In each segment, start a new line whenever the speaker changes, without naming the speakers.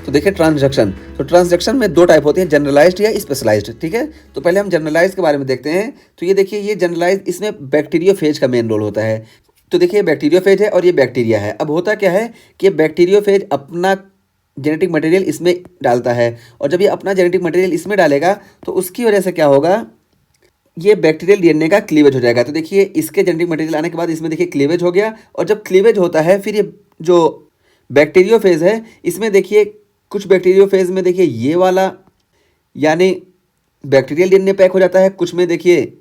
तो देखिए ट्रांसडक्शन, तो ट्रांसडक्शन में दो टाइप होते हैं, जनरलाइज्ड या स्पेशलाइज्ड। ठीक है, तो पहले हम जनरलाइज के बारे में देखते हैं। तो ये देखिए, ये जनरलाइज, इसमें बैक्टीरियोफेज का मेन रोल होता है। तो देखिए बैक्टीरियोफेज है और ये बैक्टीरिया है। अब होता क्या है कि बैक्टीरियोफेज अपना जेनेटिक मटेरियल इसमें डालता है, और जब ये अपना जेनेटिक मटेरियल इसमें डालेगा तो उसकी वजह से क्या होगा, ये बैक्टीरियल डीएनए का क्लीवेज हो जाएगा। तो देखिए इसके जेनेटिक मटेरियल आने के बाद इसमें देखिए क्लीवेज हो गया, और जब क्लीवेज होता है फिर ये जो बैक्टीरियोफेज है इसमें देखिए कुछ बैक्टीरियोफेज में देखिए ये वाला यानी बैक्टीरियल डीएनए पैक हो जाता है, कुछ में देखिए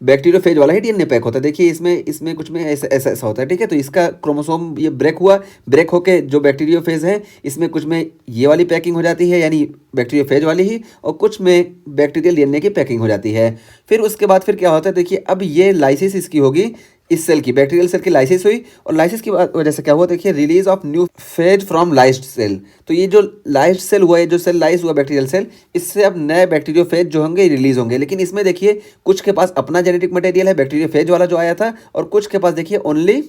बैक्टीरियोफेज वाला ही डीएनए पैक होता है। देखिए इसमें इसमें कुछ में ऐसा ऐसा ऐसा होता है। ठीक है, तो इसका क्रोमोसोम ये ब्रेक हुआ, ब्रेक होके जो बैक्टीरियोफेज है इसमें कुछ में ये वाली पैकिंग हो जाती है यानी बैक्टीरियोफेज वाली ही, और कुछ में बैक्टीरियल डीएनए की पैकिंग हो जाती है। फिर उसके बाद फिर क्या होता है, देखिए अब ये लाइसिस इसकी होगी, इस सेल की, बैक्टीरियल सेल की लाइसिस हुई, और लाइसिस की वजह से क्या हुआ, देखिए release of new phage from lysed cell. तो ये जो लाइस्ड सेल हुआ है, जो सेल लाइस हुआ बैक्टीरियल सेल, इससे अब नए बैक्टीरियोफेज जो होंगे रिलीज होंगे। लेकिन इसमें देखिए कुछ के पास अपना जेनेटिक मटेरियल है, बैक्टीरियोफेज वाला जो आया था, और कुछ के पास देखिए ओनली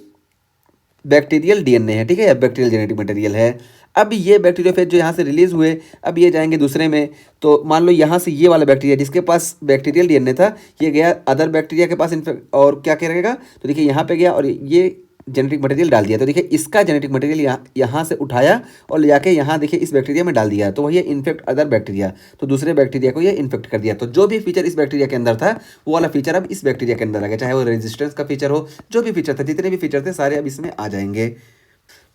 बैक्टीरियल डीएनए है। ठीक है, बैक्टीरियल जेनेटिक मटेरियल है। अब ये बैक्टीरियोफेज जो यहाँ से रिलीज हुए, अब ये जाएंगे दूसरे में। तो मान लो यहाँ से ये वाला बैक्टीरिया जिसके पास बैक्टीरियल डीएनए था, ये गया अदर बैक्टीरिया के पास इन्फेक्ट, और क्या करेगा, तो देखिए यहाँ पे गया और ये जेनेटिक मटेरियल डाल दिया। तो देखिए इसका जेनेटिक मटेरियल यहाँ से उठाया और ले जाके यहाँ देखिए इस बैक्टीरिया में डाल दिया, तो वही इन्फेक्ट अदर बैक्टीरिया, तो दूसरे बैक्टीरिया को ये इन्फेक्ट कर दिया। तो जो भी फीचर इस बैक्टीरिया के अंदर था वो वाला फीचर अब इस बैक्टीरिया के अंदर आ गया, चाहे वो रेजिस्टेंस का फीचर हो, जो भी फीचर था, जितने भी फीचर थे सारे अब इसमें आ जाएंगे।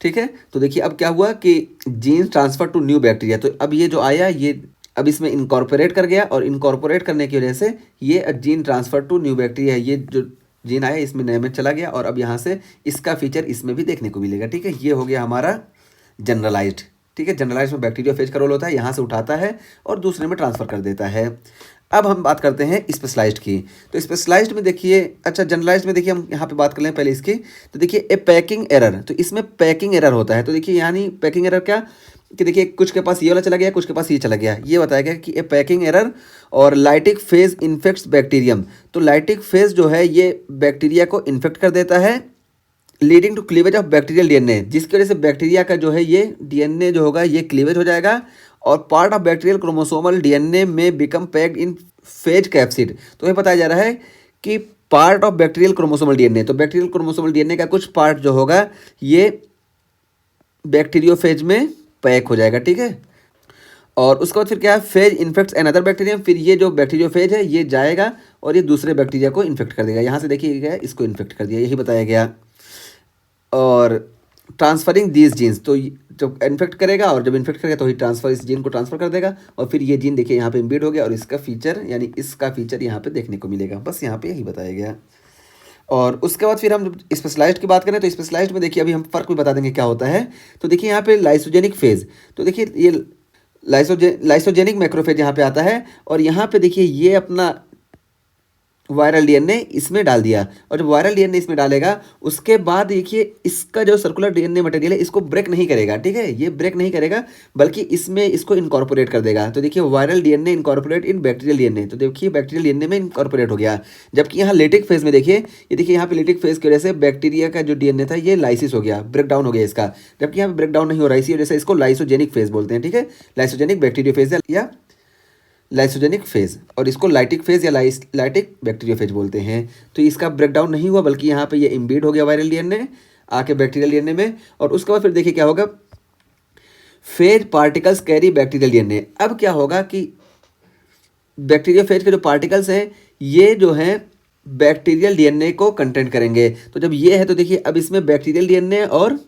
ठीक है, तो देखिए अब क्या हुआ कि gene transfer to new bacteria, तो अब ये जो आया ये अब इसमें इनकॉर्पोरेट कर गया, और इनकॉर्पोरेट करने की वजह से ये gene transfer to new bacteria है, ये जो जीन आया इसमें नए में चला गया, और अब यहाँ से इसका फीचर इसमें भी देखने को मिलेगा। ठीक है, ये हो गया हमारा जनरलाइज्ड। ठीक है, जनरलाइज्ड में बैक्टीरियोफेज का रोल होता है, यहाँ से उठाता है और दूसरे में ट्रांसफर कर देता है। अब हम बात करते हैं स्पेशलाइज्ड की। तो स्पेशलाइज्ड में देखिए, अच्छा जनरलाइज्ड में देखिए हम यहाँ पे बात कर लें पहले इसकी। तो देखिए ए पैकिंग एरर, तो इसमें पैकिंग एरर होता है। तो देखिए यानी पैकिंग एरर क्या, कि देखिए कुछ के पास ये वाला चला गया, कुछ के पास ये चला गया, ये बताया गया कि ए पैकिंग एरर और लाइटिक फेज इन्फेक्ट्स बैक्टीरियम। तो लाइटिक फेज जो है ये बैक्टीरिया को इन्फेक्ट कर देता है, leading to cleavage of bacterial DNA, जिसकी वजह से बैक्टीरिया का जो है ये डीएनए जो होगा ये क्लीवेज हो जाएगा, और part of bacterial chromosomal DNA में become packed in phage capsid. तो ये बताया जा रहा है कि part of bacterial chromosomal DNA, तो बैक्टीरियल क्रोमोसोमल डीएनए का कुछ पार्ट जो होगा ये बैक्टीरियोफेज में पैक हो जाएगा। ठीक है, और उसके बाद फिर क्या है, फेज इन्फेक्ट्स अनदर बैक्टीरियम, फिर ये जो बैक्टीरियोफेज है ये जाएगा और ये दूसरे बैक्टीरिया को इन्फेक्ट कर देगा। यहाँ से देखिए क्या है, इसको इन्फेक्ट कर दिया, यही बताया गया। और ट्रांसफरिंग दीज जीन्स, तो जब इन्फेक्ट करेगा और जब इन्फेक्ट करेगा तो ही ट्रांसफर इस जीन को ट्रांसफर कर देगा, और फिर ये जीन देखिए यहाँ पे इम्बीड हो गया, और इसका फीचर यानी इसका फीचर यहाँ पे देखने को मिलेगा। बस यहाँ पे यही बताया गया। और उसके बाद फिर हम जब स्पेशलाइज्ड की बात करें तो स्पेशलाइज्ड में देखिए अभी हम फ़र्क भी बता देंगे क्या होता है। तो देखिए यहाँ पे लाइसोजेनिक फेज, तो देखिए ये लाइसोजेनिक मैक्रोफेज यहाँ पे आता है, और यहाँ पे देखिए ये अपना वायरल डीएनए इसमें डाल दिया, और जब वायरल डीएनए इसमें डालेगा उसके बाद देखिए इसका जो सर्कुलर डीएनए मटेरियल है इसको ब्रेक नहीं करेगा। ठीक है, ये ब्रेक नहीं करेगा बल्कि इसमें इसको इनकॉर्पोरेट कर देगा। तो देखिए वायरल डीएनए इनकॉर्पोरेट इन बैक्टीरियल डीएनए, तो देखिए बैक्टीरियल डीएनए में इनकॉर्पोरेट हो गया। जबकि यहाँ लेटिक फेज में देखिए, ये देखिए यहाँ पे लेटिक फेज की वजह से बैक्टीरिया का जो डीएनए था ये लाइसिस हो गया, ब्रेक डाउन हो गया इसका, जबकि यहाँ पे ब्रेक डाउन नहीं हो रहा है, इसी वजह से इसको लाइसोजेनिक फेज बोलते हैं। ठीक है, लाइसोजेनिक बैक्टीरियो फेज या लाइसोजेनिक फेज, और इसको लाइटिक फेज या लाइटिक बैक्टीरियोफेज बोलते हैं। तो इसका ब्रेकडाउन नहीं हुआ बल्कि यहाँ पे ये इम्बीड हो गया वायरल डीएनए आके बैक्टीरियल डीएनए में, और उसके बाद फिर देखिए क्या होगा, phase particles carry bacterial DNA. अब क्या होगा कि बैक्टीरियोफेज के जो पार्टिकल्स हैं ये जो हैं बैक्टीरियल डीएनए को कंटेंट करेंगे। तो जब ये है तो देखिए अब इसमें बैक्टीरियल डीएनए और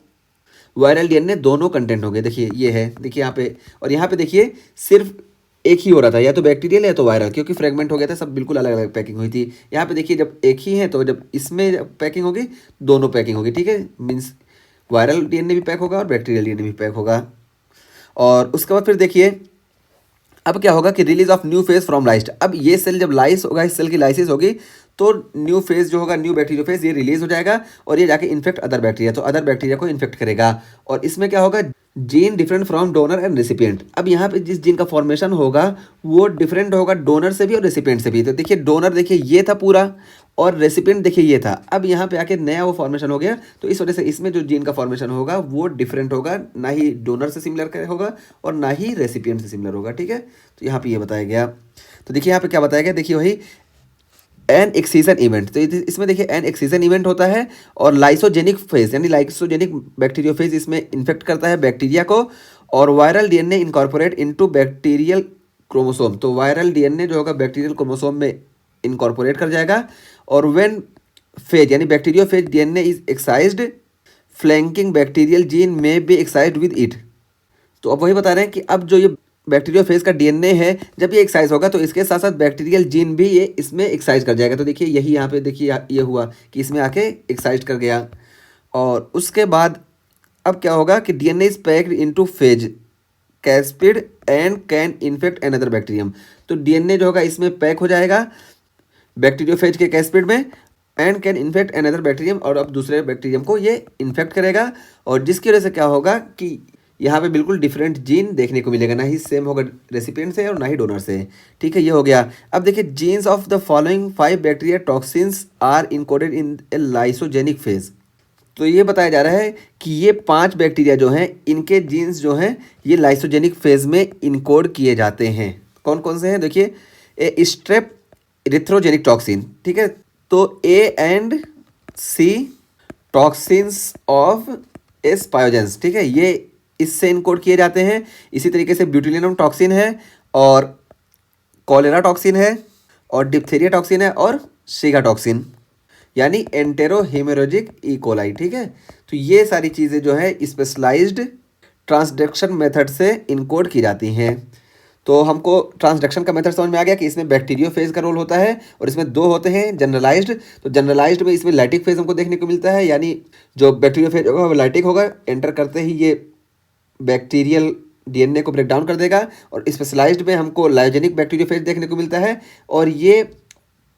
वायरल डीएनए दोनों कंटेंट होंगे। देखिए ये है, देखिए यहाँ पे, और यहाँ पे देखिए सिर्फ एक ही हो रहा था, या तो बैक्टीरियल या तो वायरल, क्योंकि फ्रेगमेंट हो गया था, सब बिल्कुल अलग अलग पैकिंग हुई थी। यहाँ पे देखिए जब एक ही है तो जब इसमें पैकिंग होगी दोनों पैकिंग होगी। ठीक है, मीन्स वायरल डीएनए भी पैक होगा और बैक्टीरियल डीएनए भी पैक होगा। और उसके बाद फिर देखिए अब क्या होगा कि release of new phage from list. अब ये सेल जब लाइस होगा, इस सेल की लाइसिस होगी तो न्यू फेज जो होगा, न्यू बैक्टीरियोफेज, ये रिलीज हो जाएगा और ये जाके इन्फेक्ट अदर बैक्टीरिया, तो अदर बैक्टीरिया को इन्फेक्ट करेगा। और इसमें क्या होगा, gene different from donor and recipient. अब यहाँ पे जिस जीन का फॉर्मेशन होगा वो डिफरेंट होगा डोनर से भी और रेसिपिएंट से भी। तो देखिए डोनर देखिए ये था पूरा, और रेसिपिएंट देखिए ये था। अब यहाँ पे आके नया वो फॉर्मेशन हो गया, तो इस वजह से इसमें जो जीन का फॉर्मेशन होगा वो डिफरेंट होगा, ना ही डोनर से सिमिलर होगा और ना ही रेसिपिएंट से सिमिलर होगा, ठीक है। तो यहाँ पे ये बताया गया। तो देखिए यहाँ पे क्या बताया गया, देखिए वही एन एक्सीजन इवेंट। तो इसमें देखिए एन एक्सीजन इवेंट होता है और लाइसोजेनिक फेज यानी लाइसोजेनिक बैक्टीरियोफेज इसमें इन्फेक्ट करता है बैक्टीरिया को, और viral DNA incorporate into bacterial chromosome. तो वायरल डीएनए जो होगा बैक्टीरियल क्रोमोसोम में इनकॉर्पोरेट कर जाएगा। और व्हेन फेज यानी bacteriophage DNA is excised, flanking bacterial gene में बी एक्साइज्ड विद इट। तो अब वही बता रहे हैं कि अब जो ये बैक्टीरियोफेज का डीएनए है, जब ये एक्साइज होगा तो इसके साथ साथ बैक्टीरियल जीन भी ये इसमें एक्साइज कर जाएगा। तो देखिए यही यहाँ पे देखिए ये हुआ कि इसमें आके एक्साइज कर गया। और उसके बाद अब क्या होगा कि DNA is packed into phase capsid and can infect another bacterium. तो डीएनए जो होगा इसमें पैक हो जाएगा बैक्टीरियोफेज के कैस्पिड में, and can infect another bacterium, और अब दूसरे बैक्टीरियम को ये इन्फेक्ट करेगा। और जिसकी वजह से क्या होगा कि यहाँ पे बिल्कुल डिफरेंट जीन देखने को मिलेगा, ना ही सेम होगा रेसिपिएंट से और ना ही डोनर से, ठीक है। ये हो गया। अब देखिए genes of the following 5 bacteria toxins are encoded in a lysogenic phage. तो ये बताया जा रहा है कि ये 5 बैक्टीरिया जो हैं इनके जीन्स जो हैं ये लाइसोजेनिक फेज में इनकोड किए जाते हैं। कौन कौन से हैं देखिए, ए स्ट्रेप इरिथ्रोजेनिक टॉक्सिन, ठीक है। तो A and C toxins of S pyogenes, ठीक है, ये इससे इनकोड किए जाते हैं। इसी तरीके से ब्यूटिलिनम टॉक्सिन है और कॉलेरा टॉक्सिन है और डिप्थेरिया टॉक्सिन है और शिगा टॉक्सिन यानी एंटेरो हेमोरेजिक ई कोलाई, ठीक है। तो ये सारी चीज़ें जो है स्पेशलाइज्ड ट्रांसडक्शन मेथड से इनकोड की जाती हैं। तो हमको ट्रांसडक्शन का मेथड समझ में आ गया कि इसमें बैक्टीरियोफेज का रोल होता है और इसमें 2 होते हैं जनरलाइज्ड। तो जनरलाइज्ड में इसमें लाइटिक फेज हमको देखने को मिलता है, यानी जो बैक्टीरियोफेज होगा वो लाइटिक होगा, एंटर करते ही ये बैक्टीरियल डीएनए को ब्रेक डाउन कर देगा। और स्पेशलाइज्ड में हमको लाइजेनिक बैक्टीरियोफेज देखने को मिलता है और ये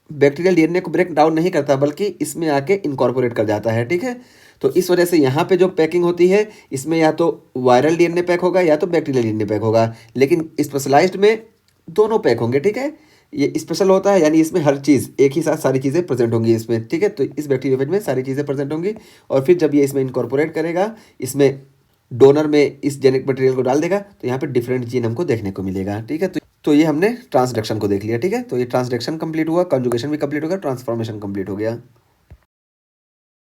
बैक्टीरियल डीएनए को ब्रेक डाउन नहीं करता बल्कि इसमें आके इनकॉर्पोरेट कर जाता है, ठीक है। तो इस वजह से यहाँ पे जो पैकिंग होती है इसमें या तो वायरल डीएनए पैक होगा या तो बैक्टीरियल डीएनए पैक होगा, लेकिन स्पेशलाइज्ड में दोनों पैक होंगे, ठीक है। ये स्पेशल होता है यानी इसमें हर चीज़ एक ही साथ सारी चीज़ें प्रेजेंट होंगी इसमें, ठीक है। तो इस बैक्टीरियोफेज में सारी चीज़ें प्रेजेंट होंगी और फिर जब ये इसमें इनकॉर्पोरेट करेगा, इसमें डोनर में इस जेनेटिक मटेरियल को डाल देगा, तो यहाँ पे डिफरेंट जीन हमको देखने को मिलेगा, ठीक है। तो ये हमने ट्रांसडक्शन को देख लिया, ठीक है। तो ये ट्रांसडक्शन कंप्लीट हुआ, कंजुगेशन भी कंप्लीट हो गया, ट्रांसफॉर्मेशन कंप्लीट हो गया।